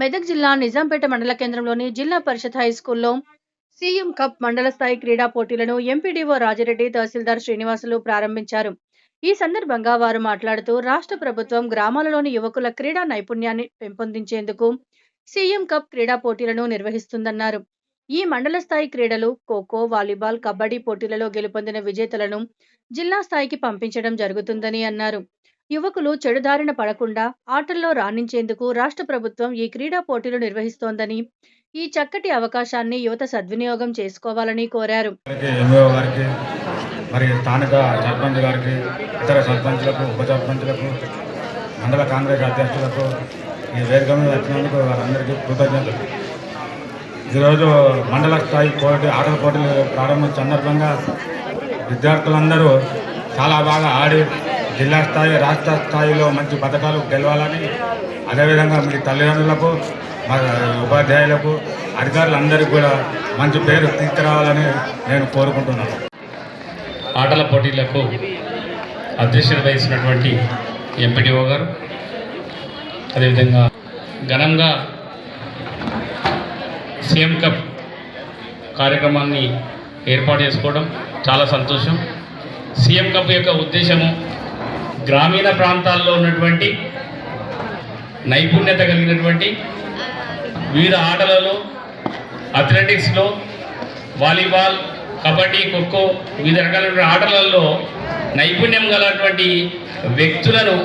మెదక్ జిల్లా నిజాంపేట మండల కేంద్రంలోని జిల్లా పరిషత్ హై స్కూల్లో సీఎం కప్ మండల స్థాయి క్రీడా పోటీలను ఎంపీడీఓ రాజిరెడ్డి, తహసీల్దార్ శ్రీనివాసులు ప్రారంభించారు. ఈ సందర్భంగా వారు మాట్లాడుతూ రాష్ట్ర ప్రభుత్వం గ్రామాలలోని యువకుల క్రీడా నైపుణ్యాన్ని పెంపొందించేందుకు సీఎం కప్ క్రీడా పోటీలను నిర్వహిస్తుందన్నారు. ఈ మండల స్థాయి క్రీడలు ఖోఖో, వాలీబాల్, కబడ్డీ పోటీలలో గెలుపొందిన విజేతలను జిల్లా స్థాయికి పంపించడం జరుగుతుందని అన్నారు. యువకులు చెడుదారిన పడకుండా ఆటల్లో రాణించేందుకు రాష్ట్ర ప్రభుత్వం ఈ క్రీడా పోటీలు నిర్వహిస్తోందని, ఈ చక్కటి అవకాశాన్ని యువత సద్వినియోగం చేసుకోవాలని కోరారు. మరి స్థానిక సర్పంచ్ గారికి, ఇతర సర్పంచ్లకు, ఉప సర్పంచ్లకు, మండల కాంగ్రెస్ అధ్యక్షులకు ఈ వేదిక మీద వచ్చినందుకు వారందరికీ కృతజ్ఞతలు. ఈరోజు మండల స్థాయి ఆటల పోటీలు ప్రారంభం సందర్భంగా విద్యార్థులందరూ చాలా బాగా ఆడి జిల్లా స్థాయి, రాష్ట్ర స్థాయిలో మంచి పథకాలు గెలవాలని, అదేవిధంగా మీ తల్లిదండ్రులకు, ఉపాధ్యాయులకు, అధికారులందరికీ కూడా మంచి పేరు తీసుకురావాలని నేను కోరుకుంటున్నాను. ఆటల పోటీలకు అధ్యక్షత వహిస్తున్నటువంటి ఎంపీడీఓ గారు, అదేవిధంగా ఘనంగా సీఎం కప్ కార్యక్రమాన్ని ఏర్పాటు చేసుకోవడం చాలా సంతోషం. సీఎం కప్ యొక్క ఉద్దేశము గ్రామీణ ప్రాంతాల్లో ఉన్నటువంటి నైపుణ్యత కలిగినటువంటి వివిధ ఆటలలో, అథ్లెటిక్స్లో, వాలీబాల్, కబడ్డీ, ఖోఖో, వివిధ రకాలైన ఆటలలో నైపుణ్యం గలటువంటి వ్యక్తులను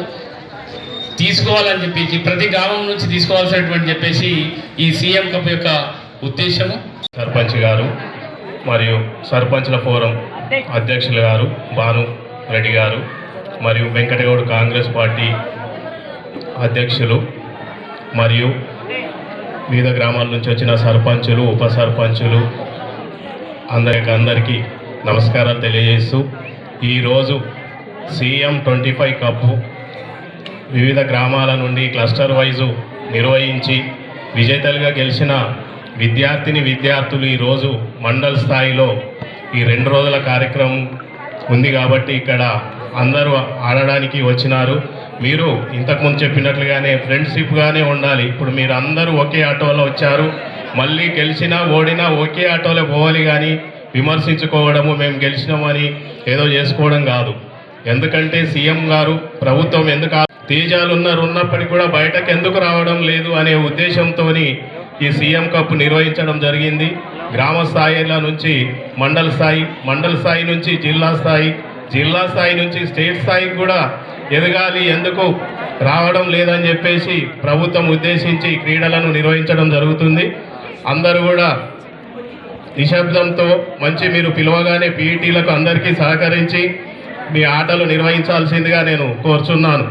తీసుకోవాలని చెప్పేసి, ప్రతి గ్రామం నుంచి తీసుకోవాల్సినటువంటి చెప్పేసి ఈ సీఎం కప్ యొక్క ఉద్దేశము. సర్పంచ్ గారు మరియు సర్పంచ్ల ఫోరం అధ్యక్షులు గారు భాను రెడ్డి గారు మరియు వెంకటగౌడ్ కాంగ్రెస్ పార్టీ అధ్యక్షులు మరియు వివిధ గ్రామాల నుంచి వచ్చిన సర్పంచులు, ఉప సర్పంచులు అందరికీ నమస్కారాలు తెలియజేస్తూ, ఈరోజు సీఎం 25 కప్పు వివిధ గ్రామాల నుండి క్లస్టర్ వైజు నిర్వహించి విజేతలుగా గెలిచిన విద్యార్థులు ఈరోజు మండల స్థాయిలో ఈ 2 రోజుల కార్యక్రమం ఉంది కాబట్టి ఇక్కడ అందరూ ఆడడానికి వచ్చినారు. మీరు ఇంతకుముందు చెప్పినట్లుగానే ఫ్రెండ్షిప్గానే ఉండాలి. ఇప్పుడు మీరు అందరూ ఒకే ఆటోలో వచ్చారు, మళ్ళీ గెలిచినా ఓడినా ఒకే ఆటోలో పోవాలి, కానీ విమర్శించుకోవడము మేము గెలిచినామని ఏదో చేసుకోవడం కాదు. ఎందుకంటే సీఎం గారు ప్రభుత్వం ఎందుకు తేజాలు ఉన్నప్పటికీ కూడా బయటకు ఎందుకు రావడం లేదు అనే ఉద్దేశంతో ఈ సీఎం కప్ నిర్వహించడం జరిగింది. గ్రామ స్థాయిల నుంచి మండల స్థాయి నుంచి జిల్లా స్థాయి నుంచి స్టేట్ స్థాయికి కూడా ఎదగాలి, ఎందుకు రావడం లేదని చెప్పేసి ప్రభుత్వం ఉద్దేశించి క్రీడలను నిర్వహించడం జరుగుతుంది. అందరూ కూడా నిశ్శబ్దంతో మీరు పిలవగానే పీఈటీలకు అందరికీ సహకరించి మీ ఆటలు నిర్వహించాల్సిందిగా నేను కోరుచున్నాను.